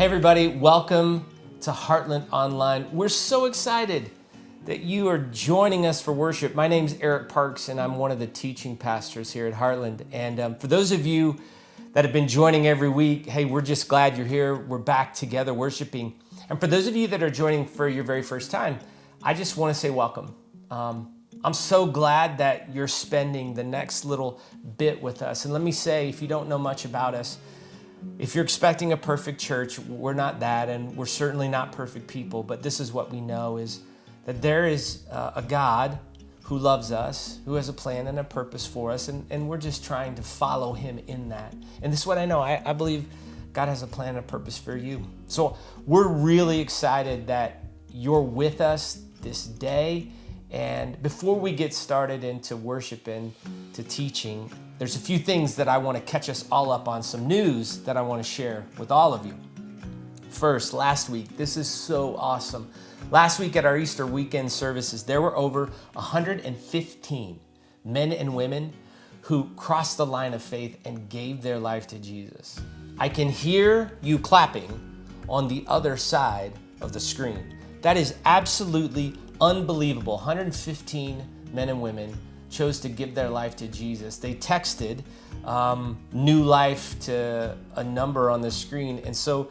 Hey everybody, welcome to Heartland Online. We're so excited that you are joining us for worship. My name's Eric Parks and I'm one of the teaching pastors here at Heartland. And for those of you that have been joining every week, hey, we're just glad you're here. We're back together worshiping. And for those of you that are joining for your very first time, I just want to say welcome. I'm so glad that you're spending the next little bit with us. And let me say, if you don't know much about us, if you're expecting a perfect church, we're not that, and we're certainly not perfect people, but this is what we know is that there is a God who loves us, who has a plan and a purpose for us, and we're just trying to follow him in that. And this is what I know. I believe God has a plan and a purpose for you. So we're really excited that you're with us this day. And before we get started into worship and to teaching, there's a few things that I want to catch us all up on, some news that I want to share with all of you. First, last week, this is so awesome. Last week at our Easter weekend services, there were over 115 men and women who crossed the line of faith and gave their life to Jesus. I can hear you clapping on the other side of the screen. That is absolutely unbelievable. 115 men and women chose to give their life to Jesus. They texted new life to a number on the screen. And so,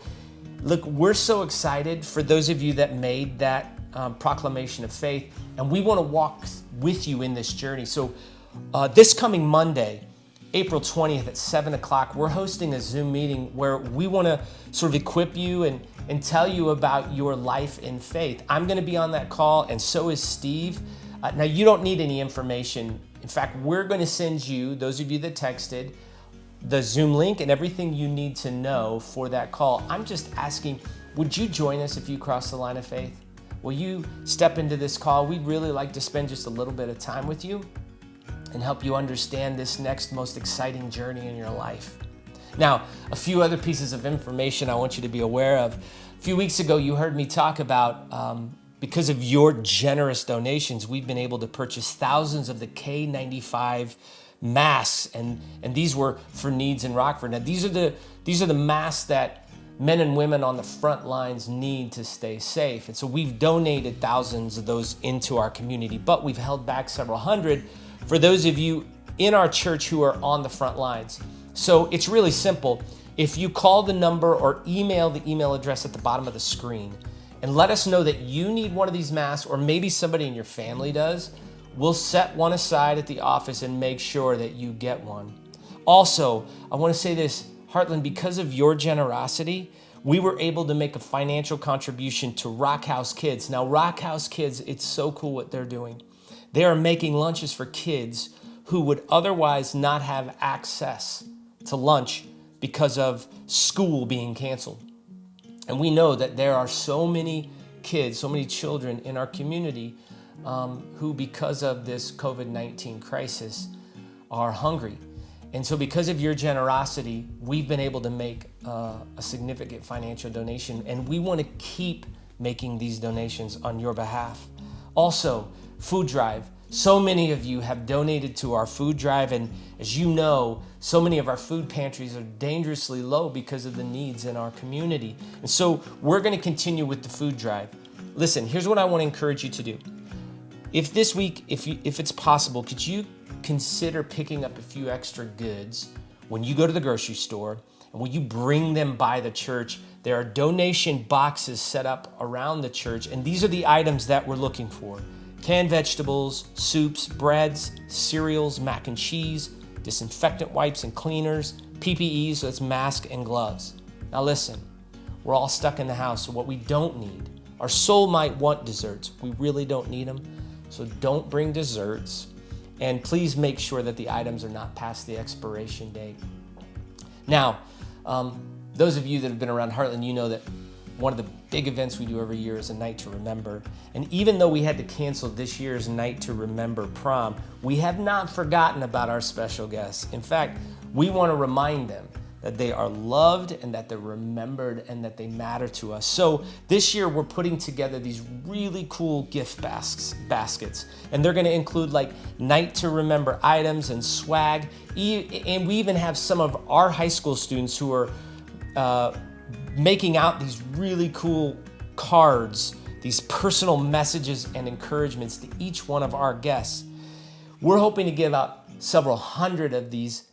look, we're so excited for those of you that made that proclamation of faith. And we want to walk with you in this journey. So this coming Monday, April 20th at 7 o'clock, we're hosting a Zoom meeting where we want to sort of equip you and tell you about your life in faith. I'm going to be on that call, and so is Steve. Now, you don't need any information. In fact, we're going to send you, those of you that texted, the Zoom link and everything you need to know for that call. I'm just asking, would you join us if you cross the line of faith? Will you step into this call? We'd really like to spend just a little bit of time with you and help you understand this next most exciting journey in your life. Now, a few other pieces of information I want you to be aware of. A few weeks ago, you heard me talk about because of your generous donations, we've been able to purchase thousands of the K95 masks, and these were for needs in Rockford. Now, these are the masks that men and women on the front lines need to stay safe. And so we've donated thousands of those into our community, but we've held back several hundred for those of you in our church who are on the front lines. So it's really simple. If you call the number or email the email address at the bottom of the screen and let us know that you need one of these masks, or maybe somebody in your family does, we'll set one aside at the office and make sure that you get one. Also, I want to say this, Heartland, because of your generosity, we were able to make a financial contribution to Rock House Kids. Now, Rock House Kids, it's so cool what they're doing. They are making lunches for kids who would otherwise not have access to lunch because of school being canceled. And we know that there are so many kids, so many children in our community who, because of this COVID-19 crisis, are hungry. And so because of your generosity, we've been able to make a significant financial donation, and we want to keep making these donations on your behalf. Also, food drive. So many of you have donated to our food drive, and as you know, so many of our food pantries are dangerously low because of the needs in our community. And so we're going to continue with the food drive. Listen, here's what I want to encourage you to do. If this week, if it's possible, could you consider picking up a few extra goods when you go to the grocery store, and when you bring them by the church? There are donation boxes set up around the church, and these are the items that we're looking for. Canned vegetables, soups, breads, cereals, mac and cheese, disinfectant wipes and cleaners, PPE, so that's masks and gloves. Now listen, we're all stuck in the house, so what we don't need, our soul might want desserts. We really don't need them, so don't bring desserts. And please make sure that the items are not past the expiration date. Now, those of you that have been around Heartland, you know that one of the big events we do every year is a Night to Remember. And even though we had to cancel this year's Night to Remember prom, we have not forgotten about our special guests. In fact, we want to remind them that they are loved and that they're remembered and that they matter to us. So this year we're putting together these really cool gift baskets, and they're going to include like Night to Remember items and swag. And we even have some of our high school students who are making out these really cool cards, these personal messages and encouragements to each one of our guests. We're hoping to give out several hundred of these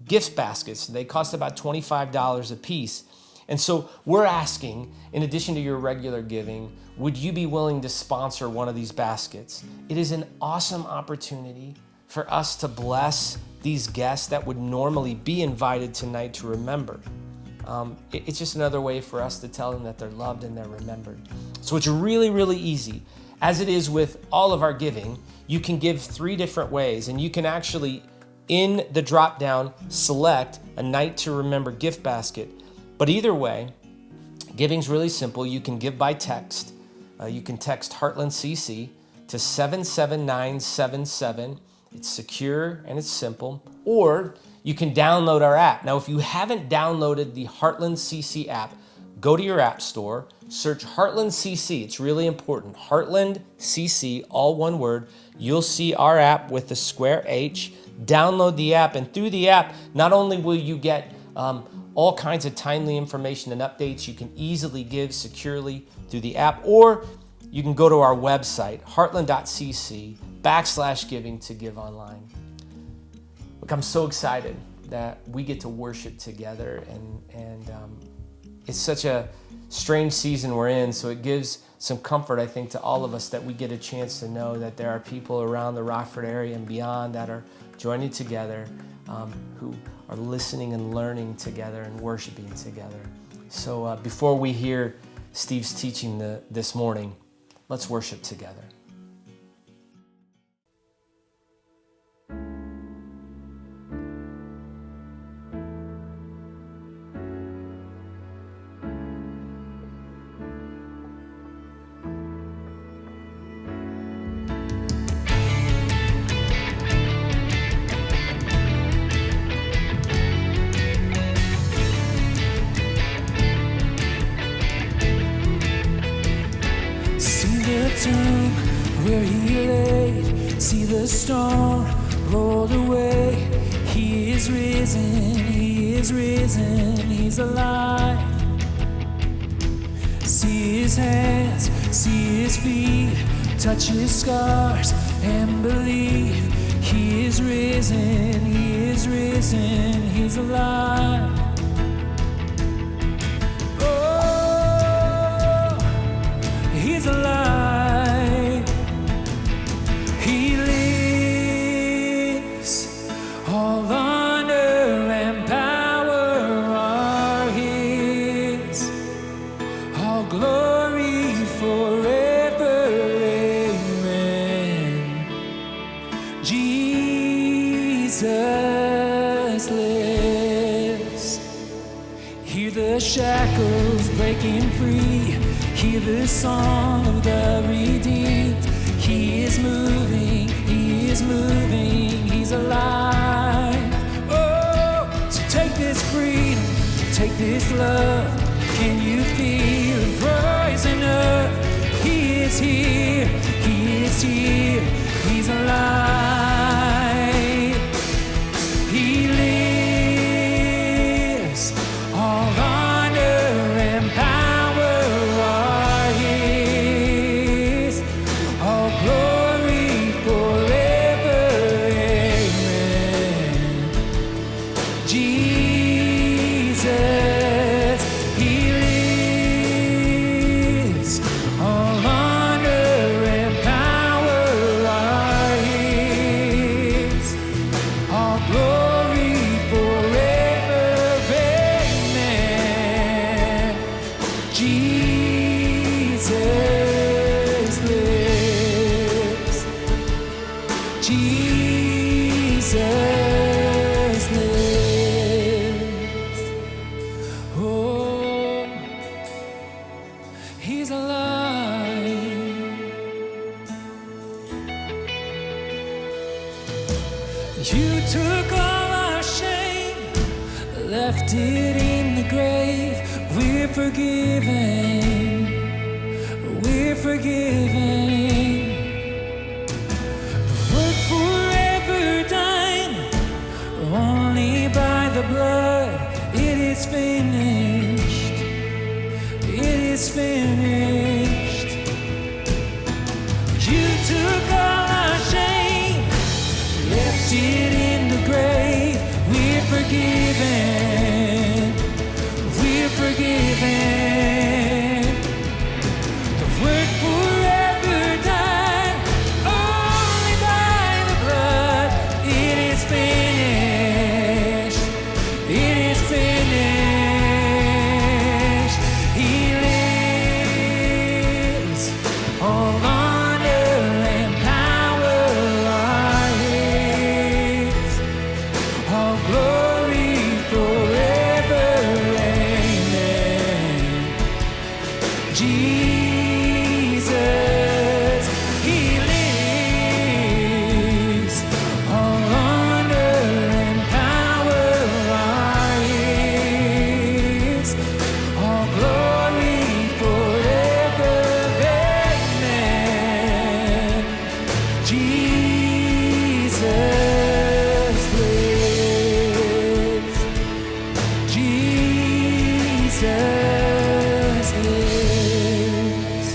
gift baskets. They cost about $25 a piece. And so we're asking, in addition to your regular giving, would you be willing to sponsor one of these baskets? It is an awesome opportunity for us to bless these guests that would normally be invited tonight to remember. It's just another way for us to tell them that they're loved and they're remembered. So it's really, really easy. As it is with all of our giving, you can give 3 different ways, and you can actually, in the drop down, select a Night to Remember gift basket. But either way, giving's really simple. You can give by text. You can text Heartland CC to 77977. It's secure and it's simple. Or you can download our app. Now, if you haven't downloaded the Heartland CC app, go to your app store, search Heartland CC. It's really important. Heartland CC, all one word. You'll see our app with the square H. Download the app, and through the app, not only will you get all kinds of timely information and updates, you can easily give securely through the app, or you can go to our website, heartland.cc/giving to give online. Look, I'm so excited that we get to worship together, and it's such a strange season we're in, so it gives some comfort, I think, to all of us that we get a chance to know that there are people around the Rockford area and beyond that are joining together, who are listening and learning together and worshiping together. So before we hear Steve's teaching this morning, let's worship together. Tomb where he laid, see the stone rolled away. He is risen, he's alive. See his hands, see his feet, touch his scars and believe. He is risen, he's alive. Oh, he's alive. Shackles breaking free, hear the song of the redeemed. He is moving, he's alive. Oh, so take this freedom, take this love. Can you feel it rising up? He is here, he's alive. He lives, all honor and power are his, all glory forever, amen. Jesus, he lives, all honor and power are his, all glory forever, amen. Jesus lives. Jesus lives. Oh, he's alive. You took all our shame, left it in the grave. We're forgiven, we're forgiven. Work forever done, only by the blood. It is finished, is finished. You took all our shame, left it in the grave. We're forgiven. We're forgiven. The word forever died, only by the blood. It is finished. It is finished. He lives. All honor and power are His. All glory forever. Amen. Jesus, He lives. All honor and power are His. All glory forever. Amen. Jesus lives. Jesus lives.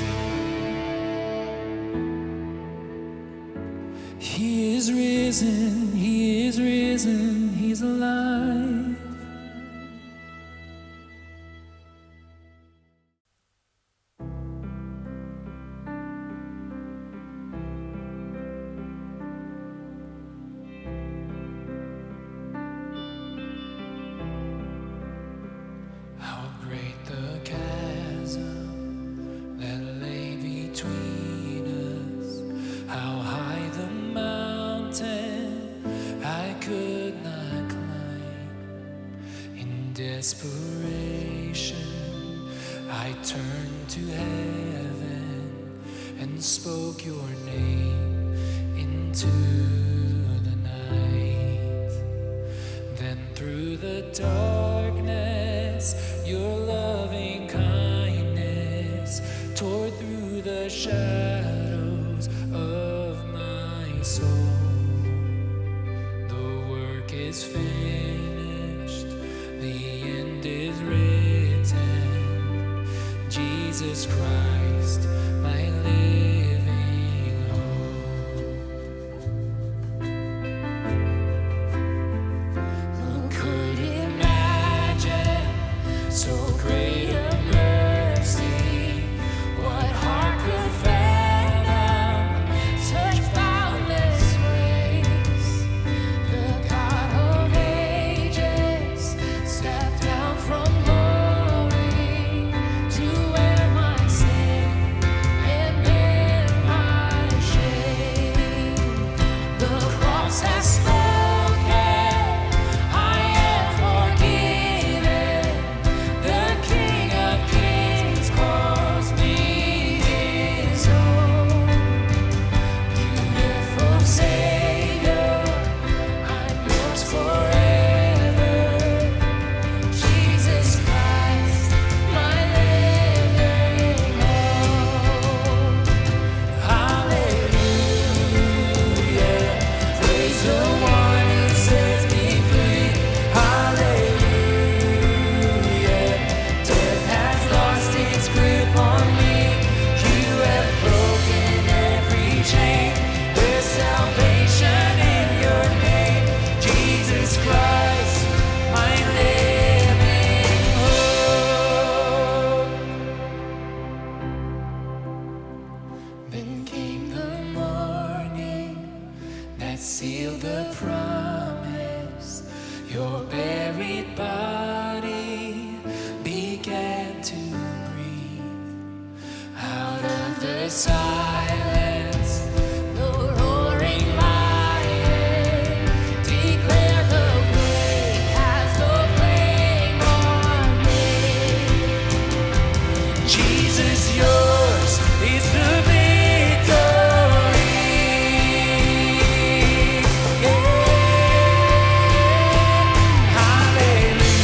He is risen, He is risen, He's alive. How great the chasm that lay between us, how high the mountain I could not climb. In desperation, I turned to heaven and spoke your name into the night. Then through the darkness, your loving kindness tore through the shadows of my soul. The work is finished, the end is written. Jesus Christ, my living hope. Who could imagine so great a mercy? What heart could fathom such boundless grace? The God of ages stepped down from glory to wear my sin and bear my shame. The cross has spoken, I am forgiven. The King of Kings calls me His own. Beautiful Savior, I'm yours forever. Jesus Christ, my living hope. Hallelujah, praise the one who sets me free. Hallelujah, death has lost its grip on me. You have broken every chain. There's salvation in your name, Jesus Christ, my living hope. Then came the morning that sealed the promise. Your buried body began to breathe out of the silence. The roaring lion declared the grave has no claim on me. Jesus, yours is the victory. Yeah. Hallelujah.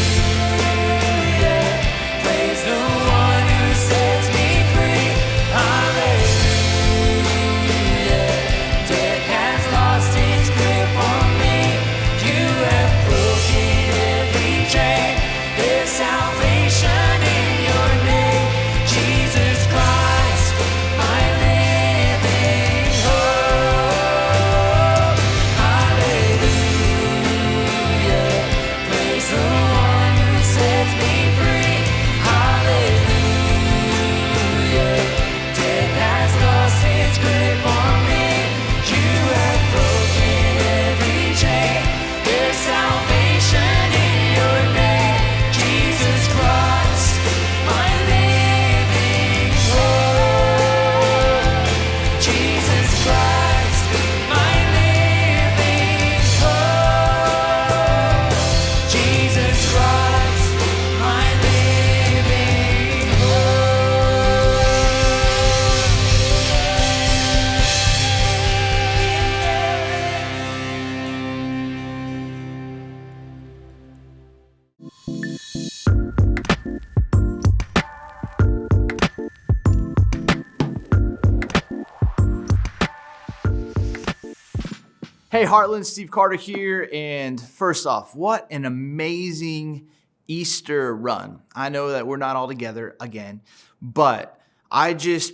Hey Heartland, Steve Carter here, and first off, what an amazing Easter run. I know that we're not all together again, but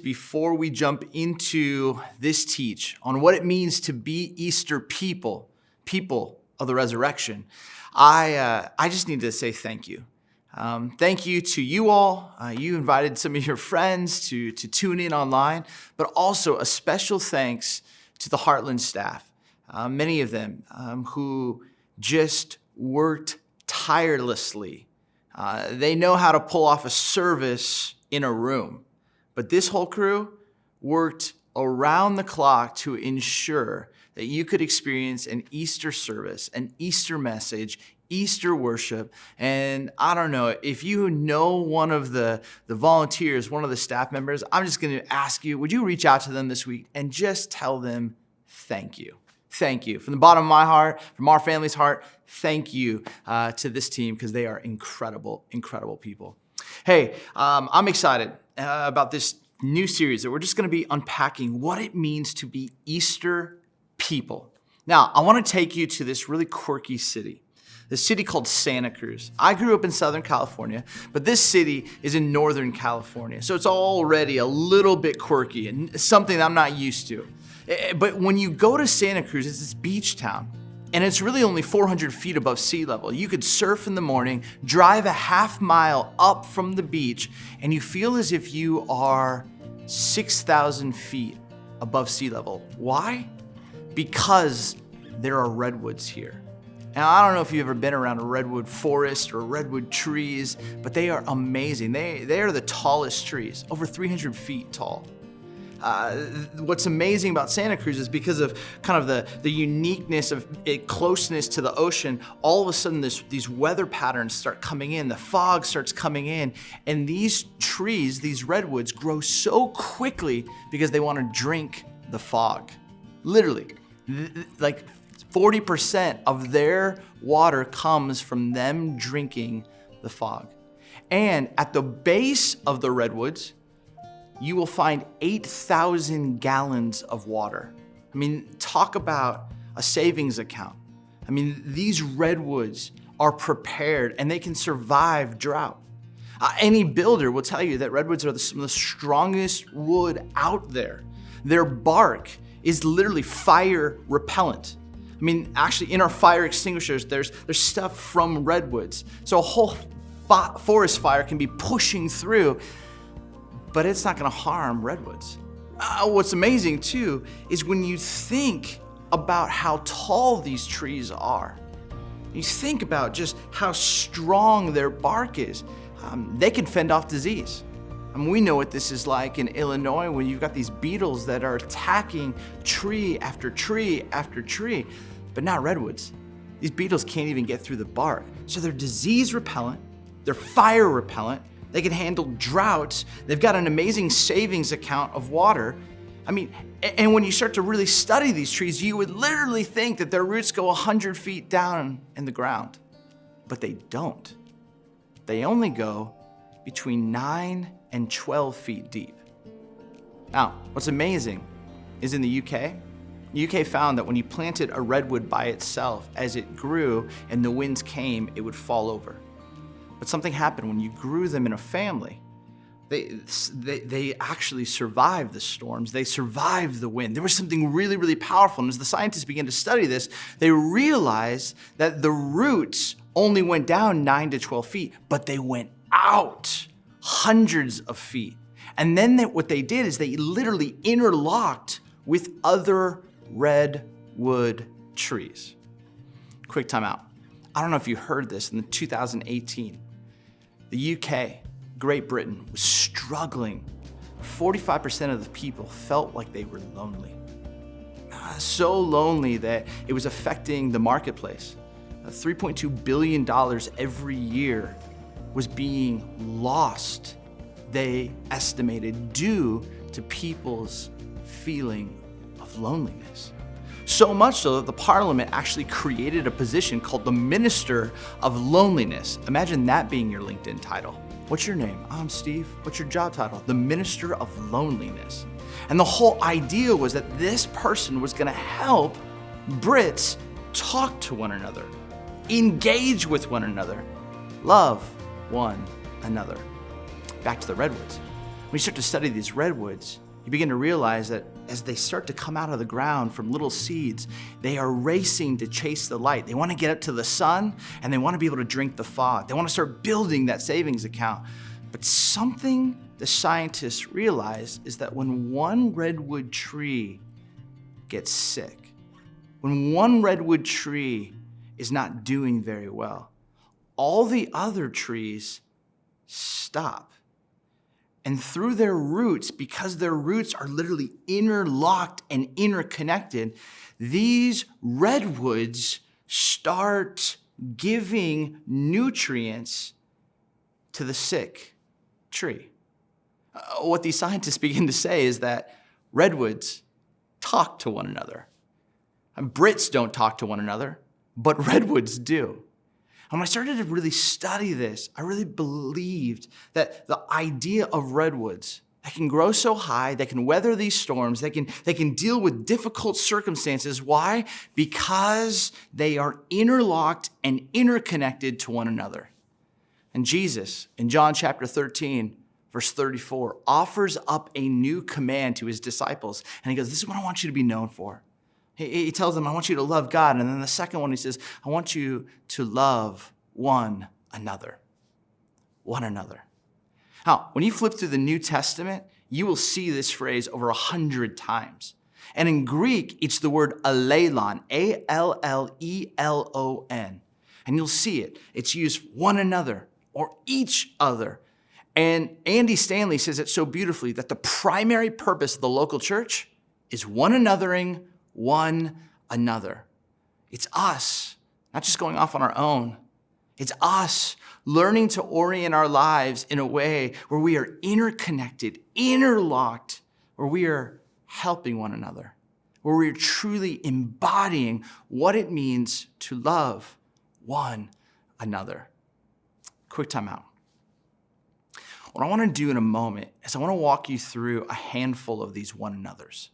before we jump into this teach on what it means to be Easter people of the resurrection, I just need to say thank you. Thank you to you all. You invited some of your friends to tune in online, but also a special thanks to the Heartland staff. Many of them who just worked tirelessly. They know how to pull off a service in a room, but this whole crew worked around the clock to ensure that you could experience an Easter service, an Easter message, Easter worship. And I don't know, if you know one of the volunteers, one of the staff members, I'm just going to ask you, would you reach out to them this week and just tell them thank you? Thank you. From the bottom of my heart, from our family's heart, thank you to this team because they are incredible, incredible people. Hey, I'm excited about this new series that we're just going to be unpacking what it means to be Easter people. Now, I want to take you to this really quirky city. This city called Santa Cruz. I grew up in Southern California, but this city is in Northern California. So it's already a little bit quirky and something that I'm not used to. But when you go to Santa Cruz, it's this beach town, and it's really only 400 feet above sea level. You could surf in the morning, drive a half mile up from the beach, and you feel as if you are 6,000 feet above sea level. Why? Because there are redwoods here. Now, I don't know if you've ever been around a redwood forest or redwood trees, but they are amazing. They are the tallest trees, over 300 feet tall. What's amazing about Santa Cruz is because of kind of the uniqueness of it, closeness to the ocean, all of a sudden these weather patterns start coming in, the fog starts coming in, and these trees, these redwoods, grow so quickly because they want to drink the fog. Literally, like 40% of their water comes from them drinking the fog. And at the base of the redwoods, you will find 8,000 gallons of water. I mean, talk about a savings account. I mean, these redwoods are prepared and they can survive drought. Any builder will tell you that redwoods are some of the strongest wood out there. Their bark is literally fire repellent. I mean, actually in our fire extinguishers, there's stuff from redwoods. So a whole forest fire can be pushing through, but it's not gonna harm redwoods. What's amazing too is when you think about how tall these trees are, you think about just how strong their bark is, they can fend off disease. I mean, we know what this is like in Illinois when you've got these beetles that are attacking tree after tree after tree, but not redwoods. These beetles can't even get through the bark. So they're disease repellent, they're fire repellent, they can handle droughts. They've got an amazing savings account of water. I mean, and when you start to really study these trees, you would literally think that their roots go 100 feet down in the ground, but they don't. They only go between 9 and 12 feet deep. Now, what's amazing is in the UK found that when you planted a redwood by itself, as it grew and the winds came, it would fall over. But something happened when you grew them in a family. They actually survived the storms. They survived the wind. There was something really, really powerful. And as the scientists began to study this, they realized that the roots only went down 9 to 12 feet, but they went out hundreds of feet. And then what they did is they literally interlocked with other redwood trees. Quick time out. I don't know if you heard this in 2018. The UK, Great Britain, was struggling. 45% of the people felt like they were lonely. So lonely that it was affecting the marketplace. $3.2 billion every year was being lost, they estimated, due to people's feeling of loneliness. So much so that the Parliament actually created a position called the Minister of Loneliness. Imagine that being your LinkedIn title. What's your name? I'm Steve. What's your job title? The Minister of Loneliness. And the whole idea was that this person was going to help Brits talk to one another, engage with one another, love one another. Back to the redwoods. When you start to study these redwoods, you begin to realize that as they start to come out of the ground from little seeds, they are racing to chase the light. They want to get up to the sun, and they want to be able to drink the fog. They want to start building that savings account. But something the scientists realize is that when one redwood tree gets sick, when one redwood tree is not doing very well, all the other trees stop. And through their roots, because their roots are literally interlocked and interconnected, these redwoods start giving nutrients to the sick tree. What these scientists begin to say is that redwoods talk to one another. And Brits don't talk to one another, but redwoods do. And when I started to really study this, I really believed that the idea of redwoods that can grow so high, they can weather these storms, they can deal with difficult circumstances. Why? Because they are interlocked and interconnected to one another. And Jesus, in John chapter 13, verse 34, offers up a new command to his disciples. And he goes, this is what I want you to be known for. He tells them, I want you to love God. And then the second one, he says, I want you to love one another. One another. Now, when you flip through the New Testament, you will see this phrase over 100 times. And in Greek, it's the word allelon, A-L-L-E-L-O-N. And you'll see it. It's used one another or each other. And Andy Stanley says it so beautifully that the primary purpose of the local church is one anothering one another. It's us, not just going off on our own. It's us learning to orient our lives in a way where we are interconnected, interlocked, where we are helping one another, where we are truly embodying what it means to love one another. Quick time out. What I want to do in a moment is I want to walk you through a handful of these one another's.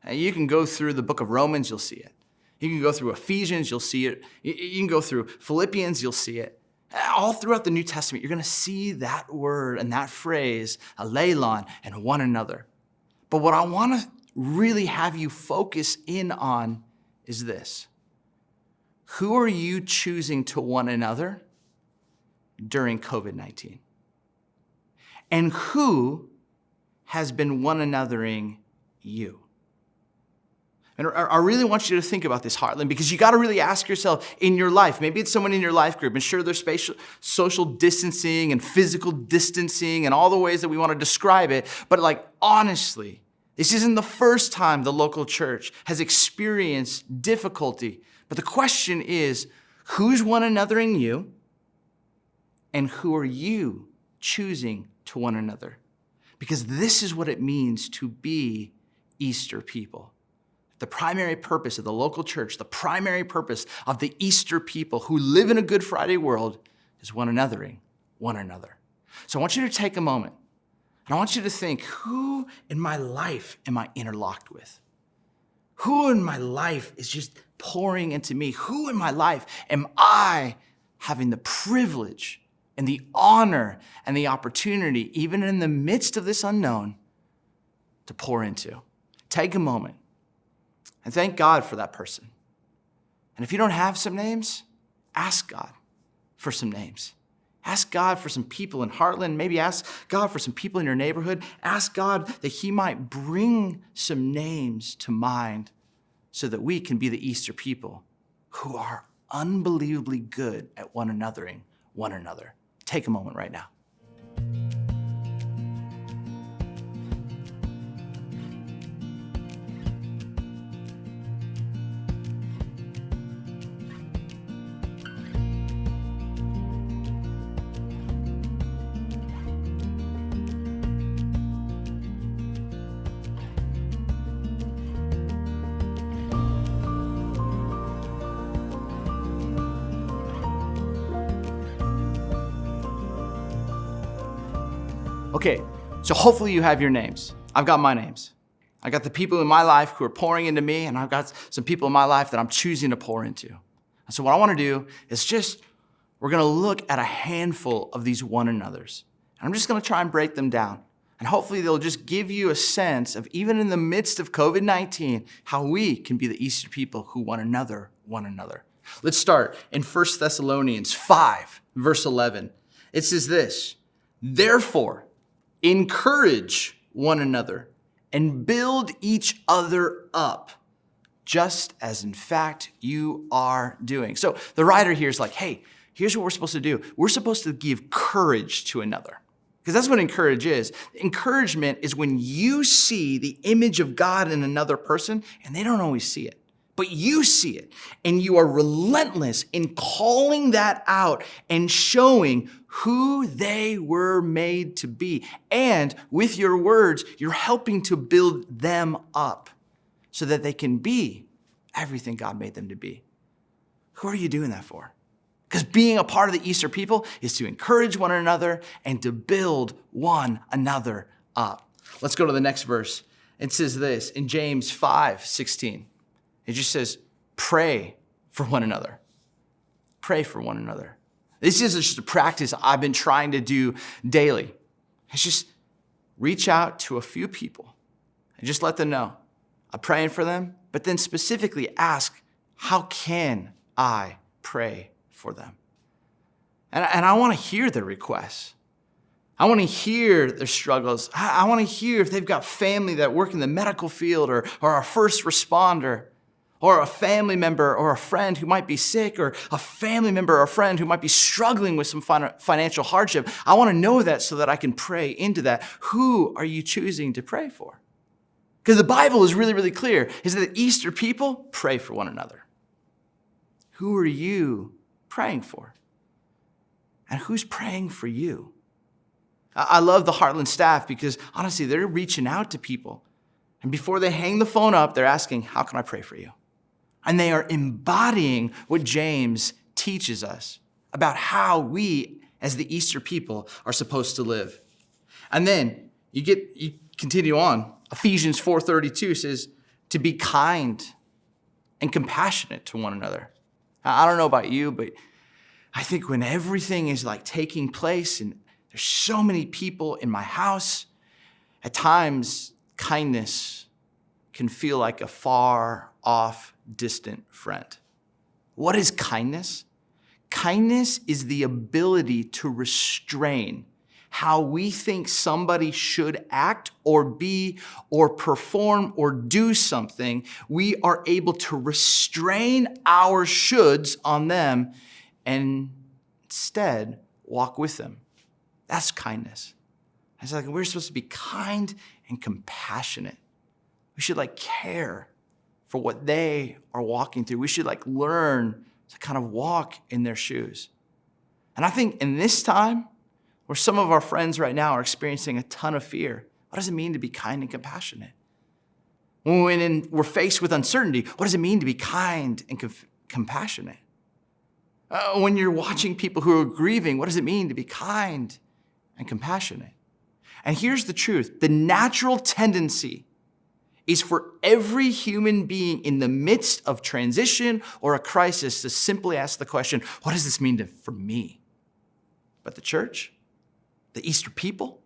And you can go through the book of Romans, you'll see it. You can go through Ephesians, you'll see it. You can go through Philippians, you'll see it. All throughout the New Testament, you're going to see that word and that phrase, allelon, and one another. But what I want to really have you focus in on is this. Who are you choosing to one another during COVID-19? And who has been one anothering you? And I really want you to think about this, Heartland, because you got to really ask yourself in your life. Maybe it's someone in your life group, and sure, there's social distancing and physical distancing and all the ways that we want to describe it. But honestly, this isn't the first time the local church has experienced difficulty. But the question is, who's one anothering you? And who are you choosing to one another? Because this is what it means to be Easter people. The primary purpose of the local church, the primary purpose of the Easter people who live in a Good Friday world is one anothering one another. So I want you to take a moment and I want you to think, who in my life am I interlocked with? Who in my life is just pouring into me? Who in my life am I having the privilege and the honor and the opportunity, even in the midst of this unknown, to pour into? Take a moment. And thank God for that person. And if you don't have some names, ask God for some names. Ask God for some people in Heartland. Maybe ask God for some people in your neighborhood. Ask God that he might bring some names to mind so that we can be the Easter people who are unbelievably good at one anothering one another. Take a moment right now. Okay, so hopefully you have your names. I've got my names. I got the people in my life who are pouring into me, and I've got some people in my life that I'm choosing to pour into. And so what I want to do is we're going to look at a handful of these one another's. And I'm just going to try and break them down. And hopefully they'll just give you a sense of, even in the midst of COVID-19, how we can be the Easter people who one another. Let's start in 1 Thessalonians 5, verse 11. It says this, therefore, encourage one another and build each other up, just as in fact you are doing. So the writer here is like, hey, here's what we're supposed to do. We're supposed to give courage to another. Because that's what encourage is. Encouragement is when you see the image of God in another person and they don't always see it, but you see it and you are relentless in calling that out and showing who they were made to be. And with your words, you're helping to build them up so that they can be everything God made them to be. Who are you doing that for? Because being a part of the Easter people is to encourage one another and to build one another up. Let's go to the next verse. It says this in James 5:16. It just says, pray for one another. Pray for one another. This is just a practice I've been trying to do daily. It's just reach out to a few people and just let them know I'm praying for them, but then specifically ask, how can I pray for them? And I want to hear their requests. I want to hear their struggles. I want to hear if they've got family that work in the medical field or a first responder or a family member or a friend who might be sick or a family member or a friend who might be struggling with some financial hardship. I want to know that so that I can pray into that. Who are you choosing to pray for? Because the Bible is really, really clear, is that Easter people pray for one another. Who are you praying for? And who's praying for you? I love the Heartland staff because honestly, they're reaching out to people. And before they hang the phone up, they're asking, how can I pray for you? And they are embodying what James teaches us about how we, as the Easter people, are supposed to live. And then you continue on. Ephesians 4:32 says to be kind and compassionate to one another. I don't know about you, but I think when everything is like taking place and there's so many people in my house, at times kindness can feel like a far off, distant friend. What is kindness? Kindness is the ability to restrain how we think somebody should act or be or perform or do something. We are able to restrain our shoulds on them and instead walk with them. That's kindness. It's like we're supposed to be kind and compassionate. We should care for what they are walking through. We should learn to kind of walk in their shoes. And I think in this time, where some of our friends right now are experiencing a ton of fear, what does it mean to be kind and compassionate? When we're faced with uncertainty, what does it mean to be kind and compassionate? When you're watching people who are grieving, what does it mean to be kind and compassionate? And here's the truth. The natural tendency is for every human being in the midst of transition or a crisis to simply ask the question, what does this mean for me? But the church, the Easter people,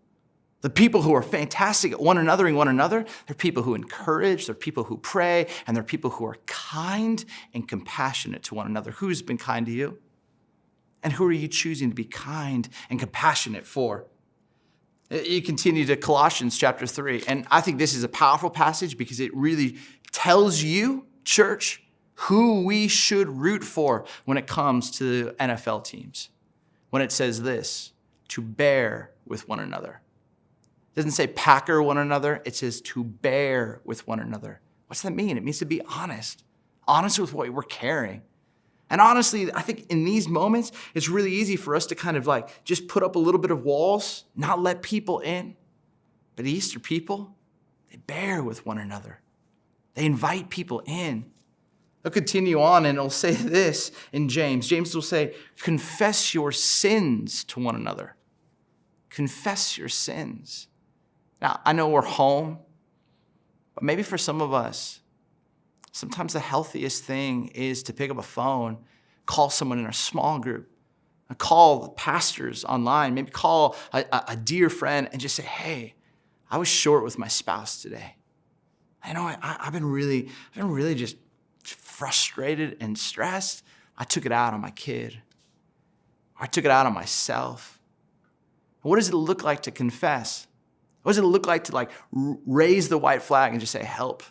the people who are fantastic at one another, they're people who encourage, they're people who pray, and they're people who are kind and compassionate to one another. Who's been kind to you? And who are you choosing to be kind and compassionate for? You continue to Colossians chapter 3, and I think this is a powerful passage because it really tells you, church, who we should root for when it comes to NFL teams. When it says this, to bear with one another. It doesn't say packer one another, it says to bear with one another. What's that mean? It means to be honest with what we're carrying. And honestly, I think in these moments, it's really easy for us to kind of just put up a little bit of walls, not let people in. But Easter people, they bear with one another. They invite people in. They'll continue on and it'll say this in James. James will say, confess your sins to one another. Confess your sins. Now, I know we're home, But maybe for some of us, sometimes the healthiest thing is to pick up a phone, call someone in our small group, call the pastors online, maybe call a dear friend and just say, hey, I was short with my spouse today. I know I've been really just frustrated and stressed. I took it out on my kid. Or I took it out on myself. What does it look like to confess? What does it look like to raise the white flag and just say, help?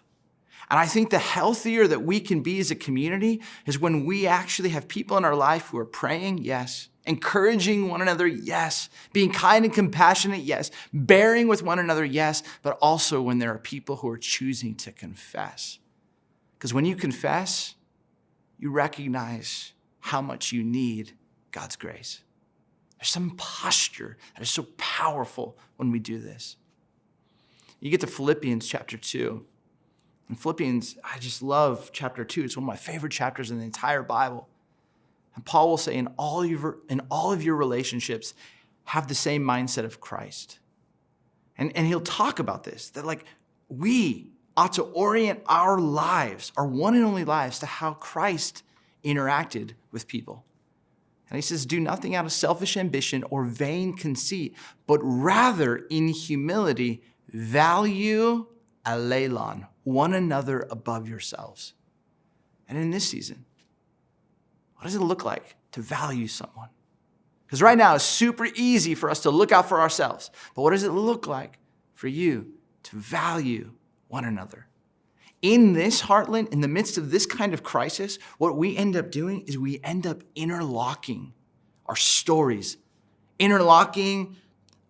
And I think the healthier that we can be as a community is when we actually have people in our life who are praying, yes, encouraging one another, yes, being kind and compassionate, yes, bearing with one another, yes, but also when there are people who are choosing to confess. Because when you confess, you recognize how much you need God's grace. There's some posture that is so powerful when we do this. You get to Philippians chapter 2. In Philippians, I just love chapter 2. It's one of my favorite chapters in the entire Bible. And Paul will say, in all of your relationships, have the same mindset of Christ. And he'll talk about this, that we ought to orient our lives, our one and only lives, to how Christ interacted with people. And he says, do nothing out of selfish ambition or vain conceit, but rather in humility, value alelon, one another above yourselves. And in this season, what does it look like to value someone? Because right now it's super easy for us to look out for ourselves. But what does it look like for you to value one another? In this Heartland, in the midst of this kind of crisis, what we end up doing is we end up interlocking our stories, interlocking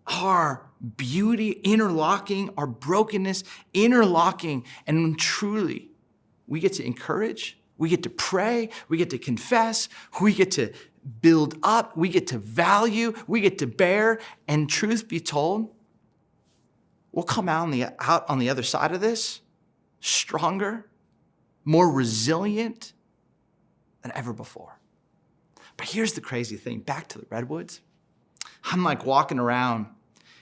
our beauty, interlocking our brokenness, interlocking, and truly, we get to encourage, we get to pray, we get to confess, we get to build up, we get to value, we get to bear, and truth be told, we'll come out on the other side of this stronger, more resilient than ever before. But here's the crazy thing, back to the Redwoods. I'm walking around,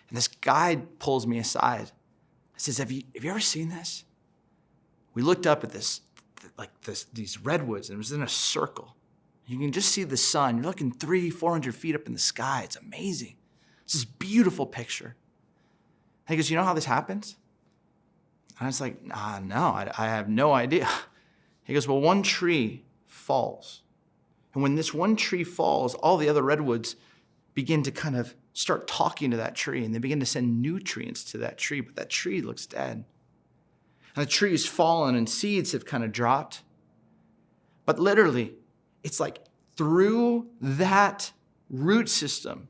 and this guide pulls me aside. He says, have you ever seen this? We looked up at these redwoods, and it was in a circle. You can just see the sun. You're looking 300-400 feet up in the sky. It's amazing. It's this beautiful picture. And he goes, you know how this happens? And I was like, no, I have no idea. He goes, well, one tree falls. And when this one tree falls, all the other redwoods begin to kind of start talking to that tree, and they begin to send nutrients to that tree, but that tree looks dead. And the tree has fallen, and seeds have kind of dropped. But literally, it's through that root system,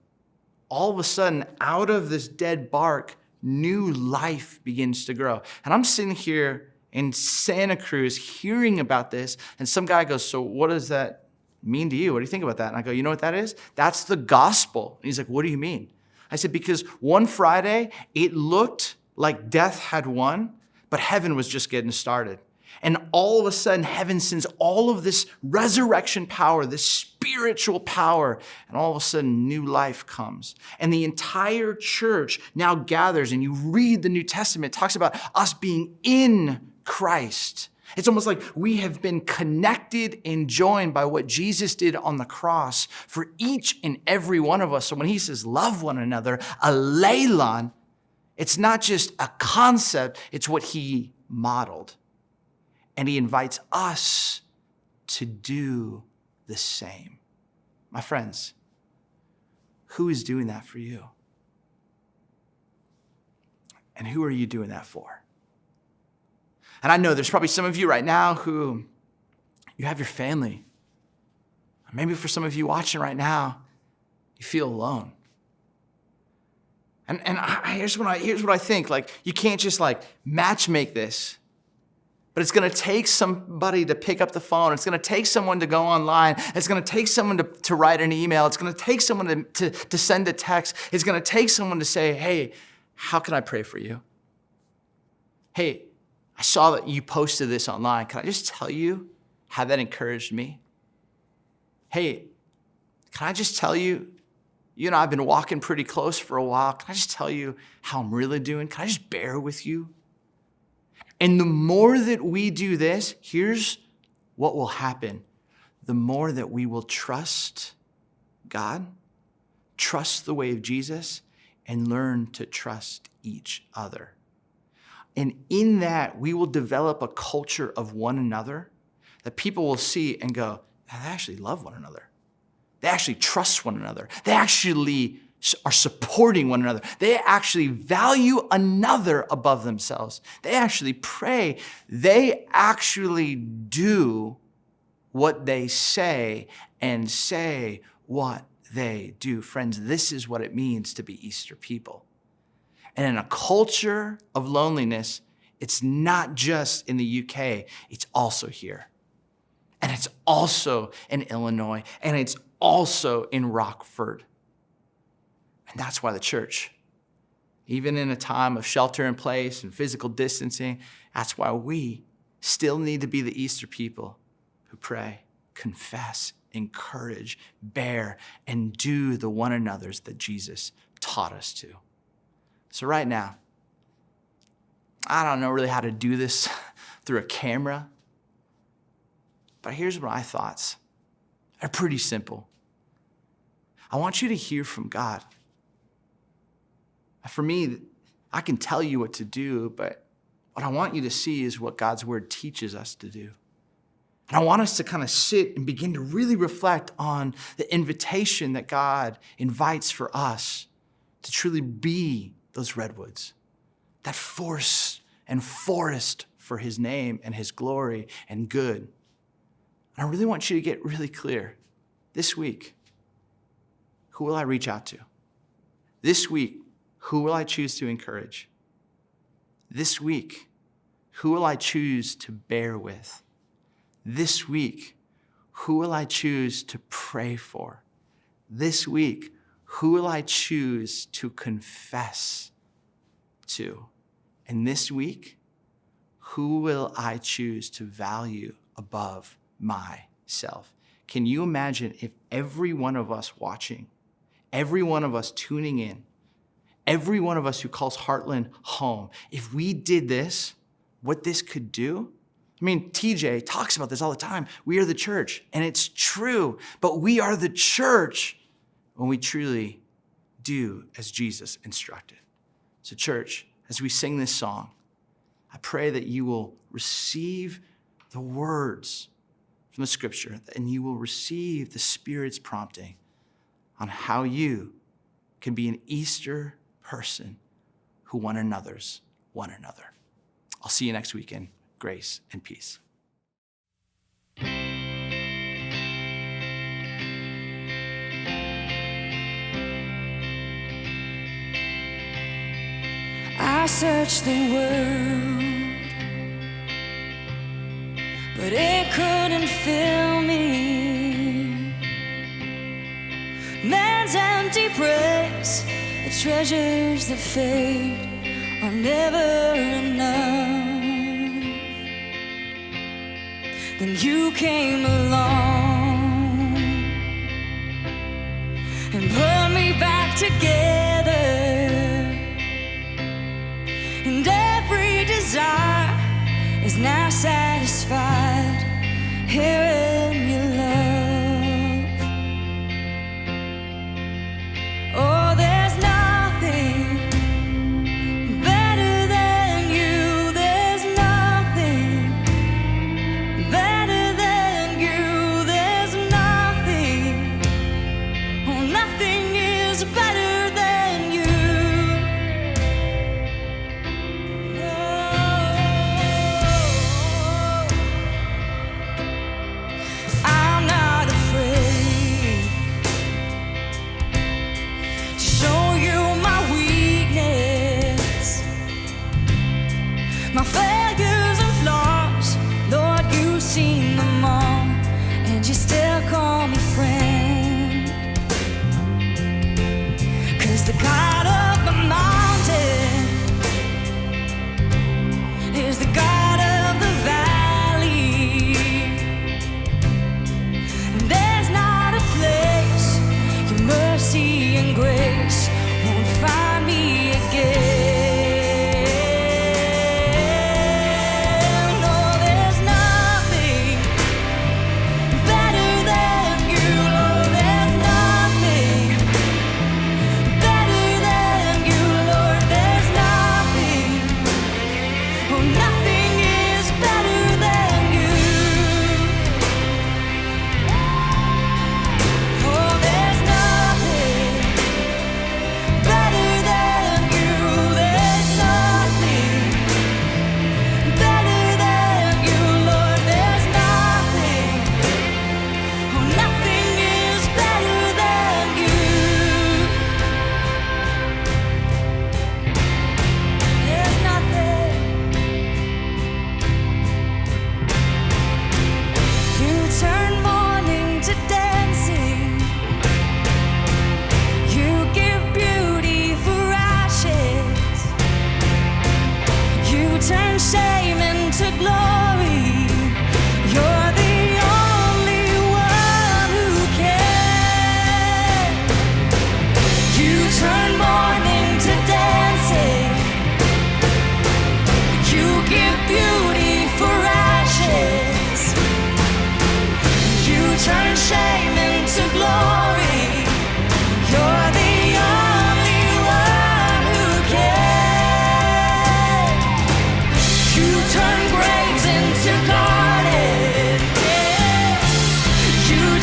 all of a sudden, out of this dead bark, new life begins to grow. And I'm sitting here in Santa Cruz hearing about this, and some guy goes, so what does that mean to you? What do you think about that? And I go, you know what that is? That's the gospel. And he's like, what do you mean? I said, because one Friday, it looked like death had won, but heaven was just getting started. And all of a sudden, heaven sends all of this resurrection power, this spiritual power, and all of a sudden, new life comes. And the entire church now gathers, and you read the New Testament, it talks about us being in Christ. It's almost like we have been connected and joined by what Jesus did on the cross for each and every one of us. So when he says, love one another, alelon, it's not just a concept, it's what he modeled. And he invites us to do the same. My friends, who is doing that for you? And who are you doing that for? And I know there's probably some of you right now who you have your family. Maybe for some of you watching right now, you feel alone. And here's what I think. You can't just match make this. But it's going to take somebody to pick up the phone. It's going to take someone to go online. It's going to take someone to write an email. It's going to take someone to send a text. It's going to take someone to say, hey, how can I pray for you? Hey, I saw that you posted this online. Can I just tell you how that encouraged me? Hey, can I just tell you, I've been walking pretty close for a while. Can I just tell you how I'm really doing? Can I just bear with you? And the more that we do this, here's what will happen. The more that we will trust God, trust the way of Jesus, and learn to trust each other. And in that, we will develop a culture of one another that people will see and go, they actually love one another. They actually trust one another. They actually are supporting one another. They actually value another above themselves. They actually pray. They actually do what they say and say what they do. Friends, this is what it means to be Easter people. And in a culture of loneliness, it's not just in the UK, it's also here. And it's also in Illinois, and it's also in Rockford. And that's why the church, even in a time of shelter in place and physical distancing, that's why we still need to be the Easter people who pray, confess, encourage, bear, and do the one another's that Jesus taught us to. So right now, I don't know really how to do this through a camera, but here's my thoughts. They're pretty simple. I want you to hear from God. For me, I can tell you what to do, but what I want you to see is what God's word teaches us to do. And I want us to kind of sit and begin to really reflect on the invitation that God invites for us to truly be those redwoods, that force and forest for his name and his glory and good. And I really want you to get really clear. This week, who will I reach out to? This week, who will I choose to encourage? This week, who will I choose to bear with? This week, who will I choose to pray for? This week, who will I choose to confess to? And this week, who will I choose to value above myself? Can you imagine if every one of us watching, every one of us tuning in, every one of us who calls Heartland home, if we did this, what this could do? I mean, TJ talks about this all the time. We are the church, and it's true, but we are the church when we truly do as Jesus instructed. So church, as we sing this song, I pray that you will receive the words from the scripture, and you will receive the Spirit's prompting on how you can be an Easter person who one another's one another. I'll see you next weekend. Grace and peace. I searched the world, but it couldn't fill me. Man's empty praise, the treasures that fade are never enough. Then you came along and put me back together, and every desire is now satisfied here in your love. Oh, there's nothing better than you. There's nothing better than you. There's nothing, oh, nothing is better than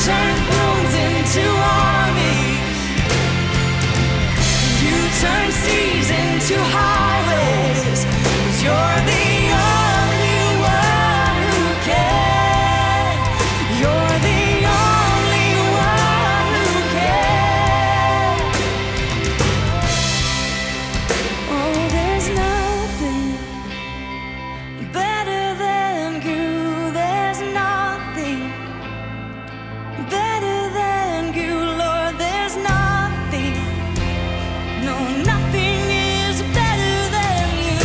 turn thrones into armies. You turn seas into highways. 'Cause you're the only one who can. You're the only one who can. Oh, there's nothing better than you. There's nothing better than you, Lord. There's nothing. No, nothing is better than you.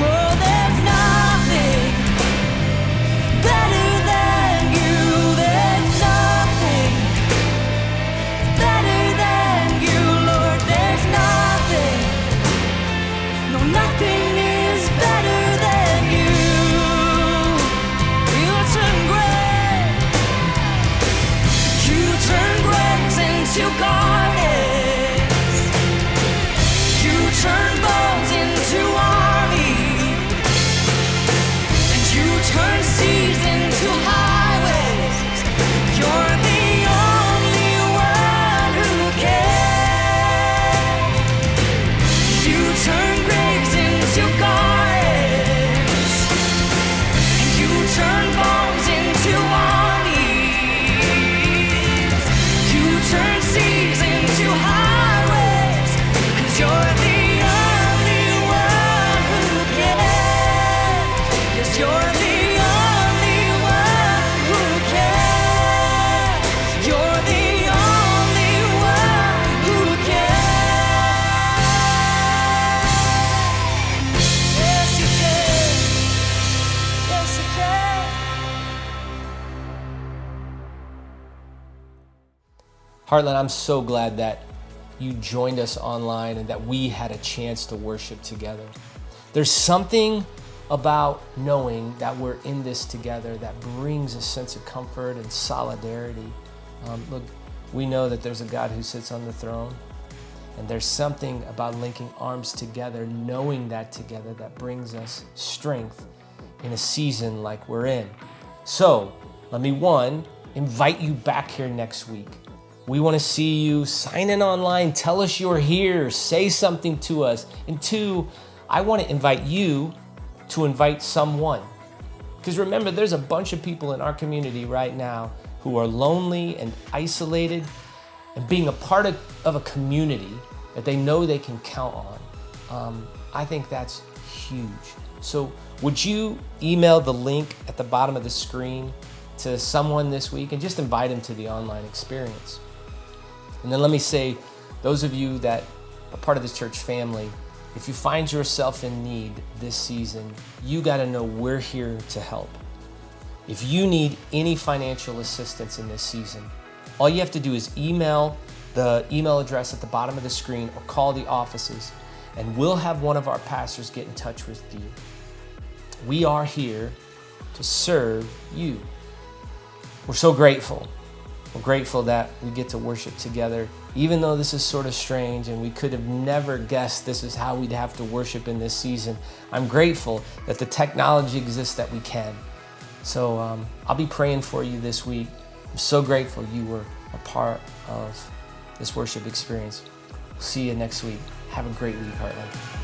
Oh, there's nothing better than you. There's nothing better than you, Lord. There's nothing. No, nothing is better than you. You turn graves into gardens. You turn bones into armies. And you turn seas into highways. You're the only one who can. You turn graves into gardens. And you turn bones into armies. You turn seas into highways. 'Cause you're the only one who can. Yes, you're the only one who can. You're the only one who can. Yes, you can. Yes, you can. Heartland, I'm so glad that you joined us online and that we had a chance to worship together. There's something about knowing that we're in this together that brings a sense of comfort and solidarity. Look, we know that there's a God who sits on the throne, and there's something about linking arms together, knowing that together, that brings us strength in a season like we're in. So, let me, one, invite you back here next week. We want to see you. Sign in online. Tell us you're here. Say something to us. And two, I want to invite you to invite someone. Because remember, there's a bunch of people in our community right now who are lonely and isolated, and being a part of a community that they know they can count on. I think that's huge. So would you email the link at the bottom of the screen to someone this week and just invite them to the online experience? And then let me say, those of you that are part of this church family, if you find yourself in need this season, you got to know we're here to help. If you need any financial assistance in this season, all you have to do is email the email address at the bottom of the screen or call the offices, and we'll have one of our pastors get in touch with you. We are here to serve you. We're so grateful. We're grateful that we get to worship together, even though this is sort of strange and we could have never guessed this is how we'd have to worship in this season. I'm grateful that the technology exists that we can. So I'll be praying for you this week. I'm so grateful you were a part of this worship experience. See you next week. Have a great week, Heartland.